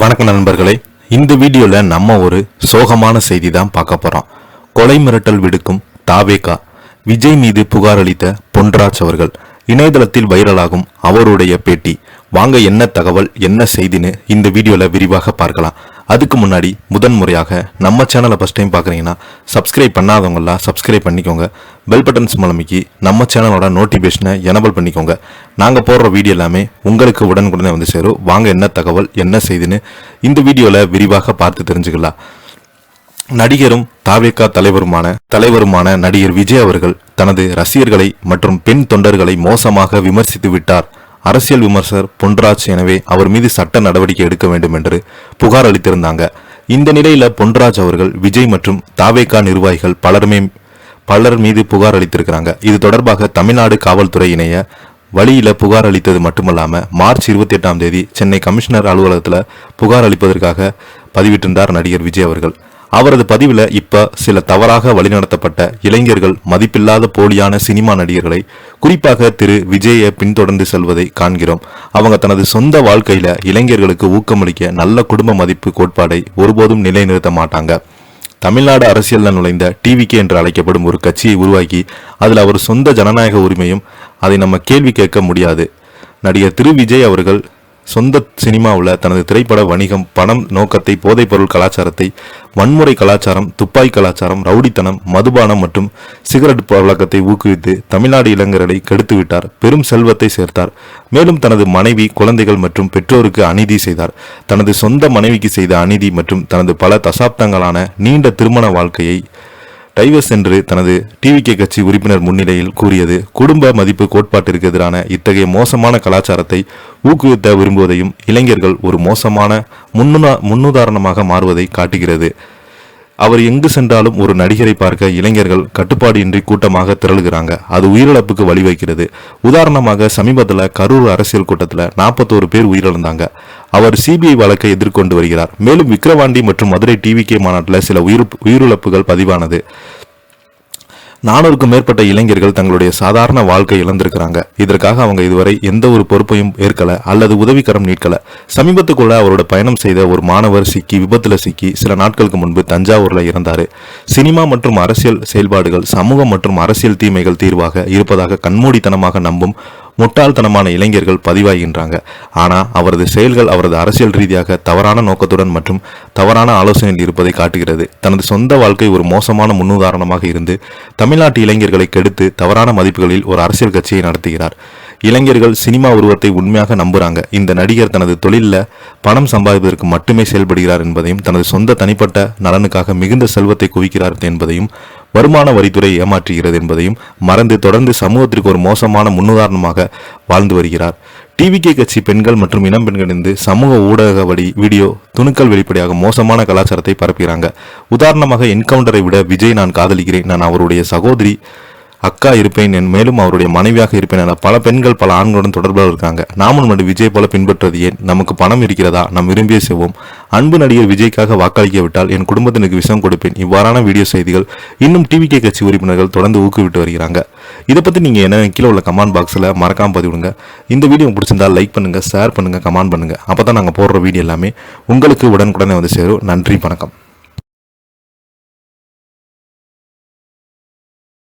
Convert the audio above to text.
வணக்கம் நண்பர்களே, இந்த வீடியோல நம்ம ஒரு சோகமான செய்தி தான் பார்க்க போறோம். கொலை மிரட்டல் விடுக்கும் தாவேகா. விஜய் மீது புகார் அளித்த பொன்ராஜ் அவர்கள் இணையதளத்தில் வைரலாகும் அவருடைய பேட்டி. வாங்க என்ன தகவல் என்ன செய்தின்னு இந்த வீடியோல விரிவாக பார்க்கலாம். அதுக்கு முன்னாடி முதன்முறையாக நம்ம சேனலை ஃபர்ஸ்ட் டைம் பார்க்குறீங்கன்னா சப்ஸ்கிரைப் பண்ணாதவங்களாம் சப்ஸ்கிரைப் பண்ணிக்கோங்க. பெல் பட்டன்ஸ் மூலமிக்கி நம்ம சேனலோட நோட்டிஃபிகேஷனை எனபிள் பண்ணிக்கோங்க. நாங்கள் போடுற வீடியோ எல்லாமே உங்களுக்கு உடனுக்குடனே வந்து சேரும். வாங்க என்ன தகவல் என்ன செய்தின்னு இந்த வீடியோவில் விரிவாக பார்த்து தெரிஞ்சுக்கலாம். நடிகரும் தாவேகா தலைவருமான நடிகர் விஜய் அவர்கள் தனது ரசிகர்களை மற்றும் பெண் தொண்டர்களை மோசமாக விமர்சித்து விட்டார். அரசியல் விமர்சகர் பொன்ராஜ், எனவே அவர் மீது சட்ட நடவடிக்கை எடுக்க வேண்டும் என்று புகார் அளித்திருந்தாங்க. இந்த நிலையில பொன்ராஜ் அவர்கள் விஜய் மற்றும் தாவேகா நிர்வாகிகள் பலர் மீது புகார் அளித்திருக்கிறாங்க. இது தொடர்பாக தமிழ்நாடு காவல்துறை இணைய வழியில புகார் அளித்தது மட்டுமல்லாம மார்ச் 28ஆம் தேதி சென்னை கமிஷனர் அலுவலகத்தில் புகார் அளிப்பதற்காக பதிவிட்டிருந்தார் நடிகர் விஜய் அவர்கள். அவரது பதிவில் இப்ப சில தவறாக வழிநடத்தப்பட்ட இளைஞர்கள் மதிப்பில்லாத போலியான சினிமா நடிகர்களை குறிப்பாக திரு விஜயை பின்தொடர்ந்து செல்வதை காண்கிறோம். அவங்க தனது சொந்த வாழ்க்கையில இளைஞர்களுக்கு ஊக்கமளிக்க நல்ல குடும்ப மதிப்பு கோட்பாடை ஒருபோதும் நிலைநிறுத்த மாட்டாங்க. தமிழ்நாடு அரசியலில் நுழைந்த டிவிகே என்று அழைக்கப்படும் ஒரு கட்சியை உருவாக்கி அதில் அவர் சொந்த ஜனநாயக உரிமையும் அதை நம்ம கேள்வி கேட்க முடியாது. நடிகர் திரு விஜய் அவர்கள் சொந்த சினிமாவில் தனது திரைப்பட வணிகம், பணம் நோக்கத்தை, போதைப்பொருள் கலாச்சாரத்தை, வன்முறை கலாச்சாரம், துப்பாக்கி கலாச்சாரம், ரவுடித்தனம், மதுபானம் மற்றும் சிகரெட் பழக்கத்தை ஊக்குவித்து தமிழ்நாடு இளைஞர்களை கெடுத்துவிட்டார். பெரும் செல்வத்தை சேர்த்தார். மேலும் தனது மனைவி, குழந்தைகள் மற்றும் பெற்றோருக்கு அநீதி செய்தார். தனது சொந்த மனைவிக்கு செய்த அநீதி மற்றும் தனது பல தசாப்தங்களான நீண்ட திருமண வாழ்க்கையை டைவர்ஸ் என்று தனது டிவிகே கட்சி உறுப்பினர் முன்னிலையில் கூறியது குடும்ப மதிப்பு கோட்பாட்டிற்கு எதிரான இத்தகைய மோசமான கலாச்சாரத்தை ஊக்குவித்த விரும்புவதையும் இளைஞர்கள் ஒரு மோசமான முன்னுதாரணமாக மாறுவதை காட்டுகிறது. அவர் எங்கு சென்றாலும் ஒரு நடிகரை பார்க்க இளைஞர்கள் கட்டுப்பாடு இன்றி கூட்டமாக திரளுகிறாங்க. அது உயிரிழப்புக்கு வழிவகுக்கிறது. உதாரணமாக சமீபத்தில் கரூர் அரசியல் கூட்டத்தில் 41 பேர் உயிரிழந்தாங்க. அவர் சிபிஐ வழக்கை எதிர்கொண்டு வருகிறார். மேலும் விக்கிரவாண்டி மற்றும் மதுரை டிவிகே மாநாட்டில் சில உயிரிழப்புகள் பதிவானது. 400க்கும் மேற்பட்ட இளைஞர்கள் தங்களுடைய சாதாரண வாழ்க்கை இழந்திருக்கிறாங்க. இதற்காக அவங்க இதுவரை எந்த ஒரு பொறுப்பையும் ஏற்கல அல்லது உதவிக்கரம் நீட்கல. சமீபத்துக்குள்ள அவரோட பயணம் செய்த ஒரு மாணவர் விபத்துல சிக்கி சில நாட்களுக்கு முன்பு தஞ்சாவூர்ல இறந்தாரு. சினிமா மற்றும் அரசியல் செயல்பாடுகள் சமூகம் மற்றும் அரசியல் தீமைகள் தீர்வாக இருப்பதாக கண்மூடித்தனமாக நம்பும் முட்டாள்தனமான இளைஞர்கள் பதிவாகின்றாங்க. ஆனா அவரது செயல்கள் அவரது அரசியல் ரீதியாக தவறான நோக்கத்துடன் மற்றும் தவறான ஆலோசனையில் இருப்பதை காட்டுகிறது. தனது சொந்த வாழ்க்கை ஒரு மோசமான முன்னுதாரணமாக இருந்து தமிழ்நாட்டு இளைஞர்களை கெடுத்து தவறான மதிப்புகளில் ஒரு அரசியல் கட்சியை நடத்துகிறார். இளைஞர்கள் சினிமா உருவத்தை உண்மையாக நம்புறாங்க. இந்த நடிகர் தனது தொழிலில் பணம் சம்பாதிப்பதற்கு மட்டுமே செயல்படுகிறார் என்பதையும் தனது சொந்த தனிப்பட்ட நலனுக்காக மிகுந்த செல்வத்தை குவிக்கிறார் என்பதையும் வருமான வரித்துறை ஏமாற்றுகிறது என்பதையும் மறந்து தொடர்ந்து சமூகத்திற்கு ஒரு மோசமான முன்னுதாரணமாக வாழ்ந்து வருகிறார். டிவிகே கட்சி பெண்கள் மற்றும் இளம் பெண்களிலிருந்து சமூக ஊடக வீடியோ துணுக்கள் வெளிப்படையாக மோசமான கலாச்சாரத்தை பரப்புகிறாங்க. உதாரணமாக என்கவுண்டரை விட விஜய் நான் காதலிக்கிறேன், நான் அவருடைய சகோதரி அக்கா இருப்பேன், மேலும் அவருடைய மனைவியாக இருப்பேன் என பல பெண்கள் பல ஆண்களுடன் தொடர்பில் இருக்காங்க. நாமும் மட்டும் விஜய் போல பின்பற்றுவது ஏன்? நமக்கு பணம் இருக்கிறதா? நம் விரும்பிய செய்வோம். அன்பு நடிகர் விஜய்க்காக வாக்களிக்க விட்டால் என் குடும்பத்தினருக்கு விஷம் கொடுப்பேன். இவ்வாறான வீடியோ செய்திகள் இன்னும் டிவிகே கட்சி உறுப்பினர்கள் தொடர்ந்து ஊக்குவிட்டு வருகிறாங்க. இதை பற்றி நீங்கள் என்ன கீழே உள்ள கமெண்ட் பாக்ஸில் மறக்காம பதிவிடுங்க. இந்த வீடியோ பிடிச்சிருந்தால் லைக் பண்ணுங்க, ஷேர் பண்ணுங்க, கமெண்ட் பண்ணுங்க. அப்போ தான் நாங்கள் போடுற வீடியோ எல்லாமே உங்களுக்கு உடனுக்குடனே வந்து சேரும். நன்றி, வணக்கம்.